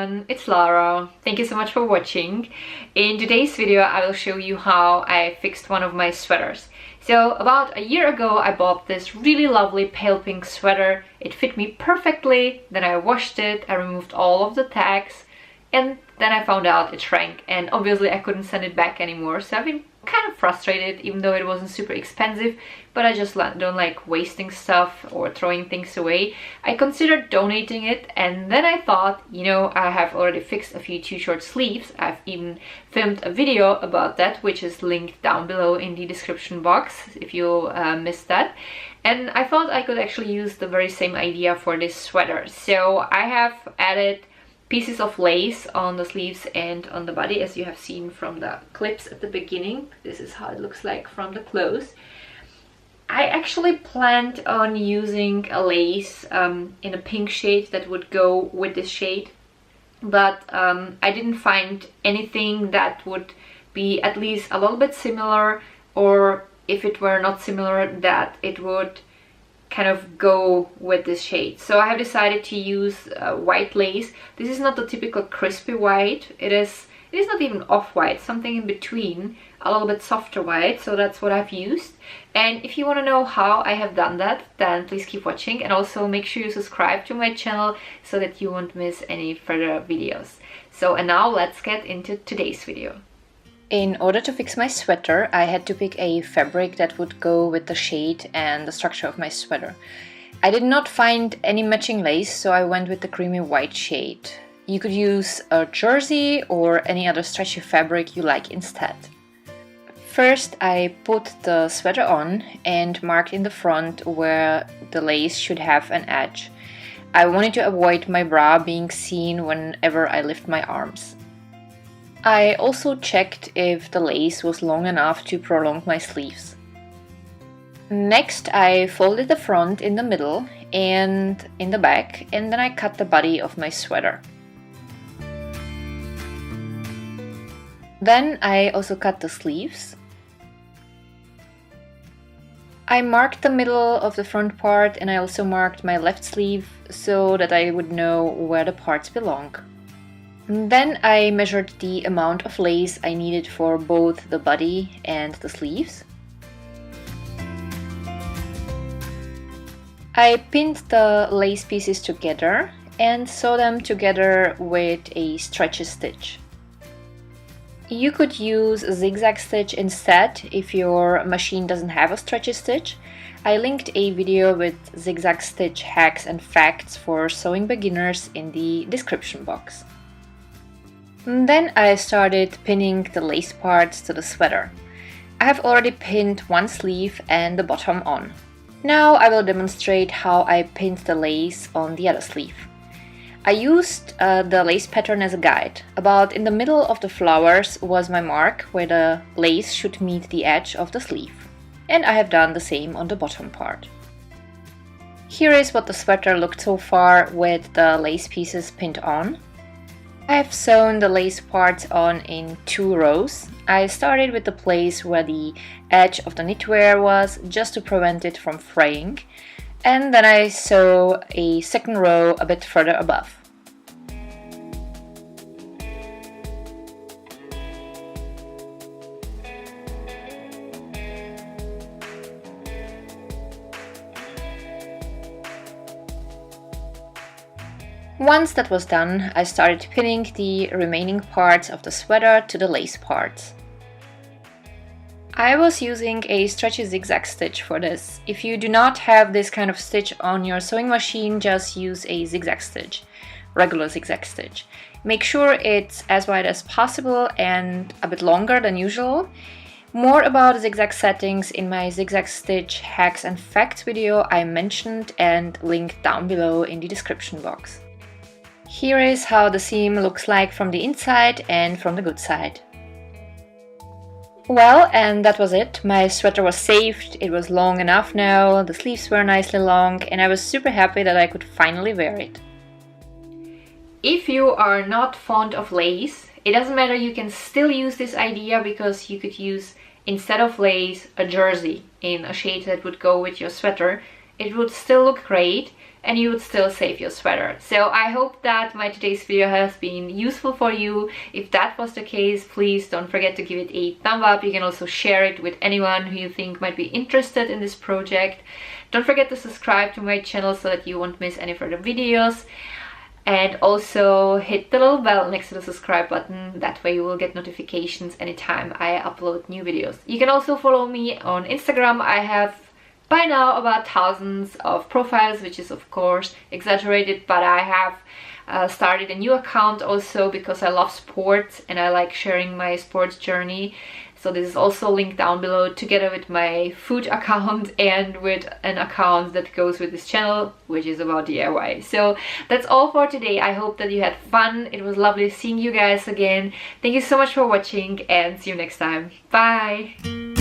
everyone, it's Lara. Thank you so much for watching. In today's video I will show you how I fixed one of my sweaters. So about a year ago I bought this really lovely pale pink sweater. It fit me perfectly, then I washed it, I removed all of the tags, and then I found out it shrank, and obviously I couldn't send it back anymore, so I've been kind of frustrated, even though it wasn't super expensive, but I just don't like wasting stuff or throwing things away. I considered donating it, and then I thought, you know, I have already fixed a few too short sleeves. I've even filmed a video about that, which is linked down below in the description box if you missed that. And I thought I could actually use the very same idea for this sweater. So I have added pieces of lace on the sleeves and on the body, as you have seen from the clips at the beginning. This is how it looks like from the clothes. I actually planned on using a lace in a pink shade that would go with this shade, but I didn't find anything that would be at least a little bit similar, or if it were not similar, that it would kind of go with this shade. So I have decided to use white lace. This is not the typical crispy white. It is not even off-white, something in between, a little bit softer white, so that's what I've used. And if you want to know how I have done that, then please keep watching, and also make sure you subscribe to my channel so that you won't miss any further videos. So, and now let's get into today's video. In order to fix my sweater, I had to pick a fabric that would go with the shade and the structure of my sweater. I did not find any matching lace, so I went with the creamy white shade. You could use a jersey or any other stretchy fabric you like instead. First, I put the sweater on and marked in the front where the lace should have an edge. I wanted to avoid my bra being seen whenever I lift my arms. I also checked if the lace was long enough to prolong my sleeves. Next, I folded the front in the middle and in the back, and then I cut the body of my sweater. Then I also cut the sleeves. I marked the middle of the front part, and I also marked my left sleeve so that I would know where the parts belong. Then I measured the amount of lace I needed for both the body and the sleeves. I pinned the lace pieces together and sewed them together with a stretchy stitch. You could use a zigzag stitch instead if your machine doesn't have a stretchy stitch. I linked a video with zigzag stitch hacks and facts for sewing beginners in the description box. Then I started pinning the lace parts to the sweater. I have already pinned one sleeve and the bottom on. Now I will demonstrate how I pinned the lace on the other sleeve. I used the lace pattern as a guide. About in the middle of the flowers was my mark where the lace should meet the edge of the sleeve. And I have done the same on the bottom part. Here is what the sweater looked so far with the lace pieces pinned on. I have sewn the lace parts on in 2 rows. I started with the place where the edge of the knitwear was, just to prevent it from fraying, and then I sew a second row a bit further above. Once that was done, I started pinning the remaining parts of the sweater to the lace parts. I was using a stretchy zigzag stitch for this. If you do not have this kind of stitch on your sewing machine, just use a zigzag stitch, regular zigzag stitch. Make sure it's as wide as possible and a bit longer than usual. More about zigzag settings in my zigzag stitch hacks and facts video I mentioned and linked down below in the description box. Here is how the seam looks like from the inside and from the good side. Well, and that was it. My sweater was saved, it was long enough now, the sleeves were nicely long, and I was super happy that I could finally wear it. If you are not fond of lace, it doesn't matter, you can still use this idea, because you could use, instead of lace, a jersey in a shade that would go with your sweater. It would still look great. and you would still save your sweater. So I hope that my today's video has been useful for you. If that was the case, please don't forget to give it a thumb up. You can also share it with anyone who you think might be interested in this project. Don't forget to subscribe to my channel so that you won't miss any further videos. And also hit the little bell next to the subscribe button. That way you will get notifications anytime I upload new videos. You can also follow me on Instagram. I have by now about thousands of profiles, which is of course exaggerated, but I have started a new account also because I love sports and I like sharing my sports journey. So this is also linked down below, together with my food account and with an account that goes with this channel, which is about DIY. So that's all for today. I hope that you had fun. It was lovely seeing you guys again. Thank you so much for watching and see you next time. Bye!